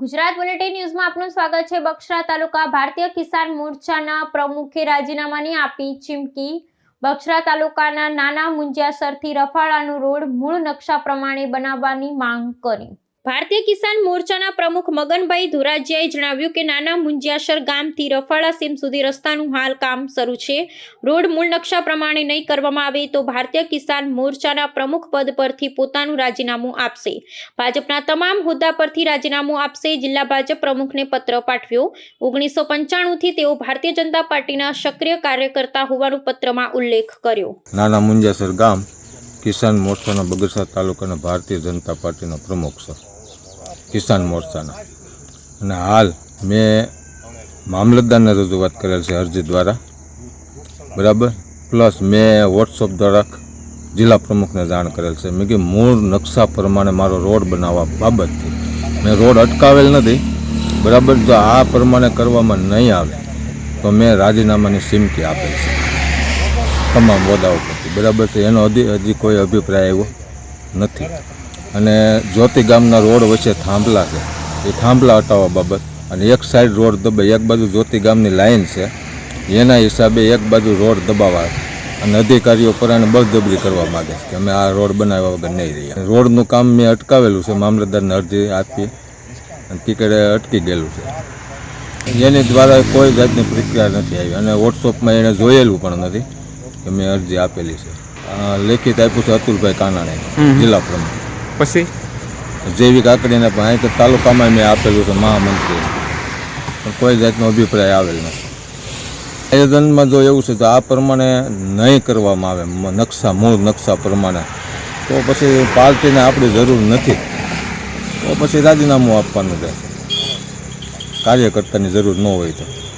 Gujarat bulletin ન્યૂઝમાં આપનું સ્વાગત છે। બગસરા તાલુકા ભારતીય કિસાન મોરચાના પ્રમુખે રાજીનામાની આપી ચીમકી। બગસરા તાલુકાના નાના મુંજિયાસરથી રફાળાનો રોડ મૂળ નકશા પ્રમાણે બનાવવાની માંગ કરી। ભારતીય કિસાન મોરચાના પ્રમુખ મગનભાઈ ધુરાજીયાએ જણાવ્યું કે નાના મુંજિયાસર ગામથી રફાળા સીમ સુધી રસ્તાનું હાલ કામ શરૂ છે। રોડ મૂળ નકશા પ્રમાણે નહીં કરવામાં આવે તો ભારતીય કિસાન મોરચાના પ્રમુખ પદ પરથી પોતાનું રાજીનામું આપશે। ભાજપના તમામ હોદ્દા પરથી રાજીનામું આપશે। જિલ્લા ભાજપ પ્રમુખને પત્ર પાઠવ્યો। 1995 થી તેઓ ભારતીય જનતા પાર્ટીના સક્રિય કાર્યકર્તા હોવાનો પત્રમાં ઉલ્લેખ કર્યો। નાના મુંજિયાસર ગામ કિસાન મોરચાના બગસરા તાલુકાના ભારતીય જનતા પાર્ટીના પ્રમુખ છે કિસાન મોરચાના, અને હાલ મેં મામલતદારને રજૂઆત કરેલ છે અરજી દ્વારા, બરાબર, પ્લસ મેં વોટ્સઅપ દ્વારા જિલ્લા પ્રમુખને જાણ કરેલ છે। મેં કે મૂળ નકશા પ્રમાણે મારો રોડ બનાવવા બાબતથી મેં રોડ અટકાવેલ નથી, બરાબર। જો આ પ્રમાણે કરવામાં નહીં આવે તો મેં રાજીનામાની ચીમકી આપેલ છે તમામ હોદ્દાઓ પરથી, બરાબર છે। એનો હજી કોઈ અભિપ્રાય આવ્યો નથી। અને જ્યોતિ ગામના રોડ વચ્ચે થાંભલા છે, એ થાંભલા હટાવવા બાબત, અને એક સાઈડ રોડ દબાઈ, એક બાજુ જ્યોતિ ગામની લાઈન છે, એના હિસાબે એક બાજુ રોડ દબાવવા અને અધિકારીઓ પર આને બળજબરી કરવા માગે છે કે અમે આ રોડ બનાવ્યા વગર નહીં રહીએ। રોડનું કામ મેં અટકાવેલું છે, મામલતદારને અરજી આપી અને ટિકિટે અટકી ગયેલું છે। એની દ્વારા કોઈ જાતની પ્રક્રિયા નથી આવી, અને વોટ્સઅપમાં એણે જોયેલું પણ નથી કે મેં અરજી આપેલી છે। લેખિત આપ્યું છે અતુલભાઈ કાનાણે, જિલ્લા પ્રમુખ, પછી જૈવિક આંકડીને પણ અહીં તાલુકામાં મેં આપેલું છે મહામંત્રી, પણ કોઈ જાતનો અભિપ્રાય આવેલ નથી। આયોજનમાં જો એવું છે તો આ પ્રમાણે નહીં કરવામાં આવે મૂળ નકશા પ્રમાણે, તો પછી પાર્ટીને આપણી જરૂર નથી, તો પછી રાજીનામું આપવાનું રહેશે, કાર્યકર્તાની જરૂર ન હોય તો।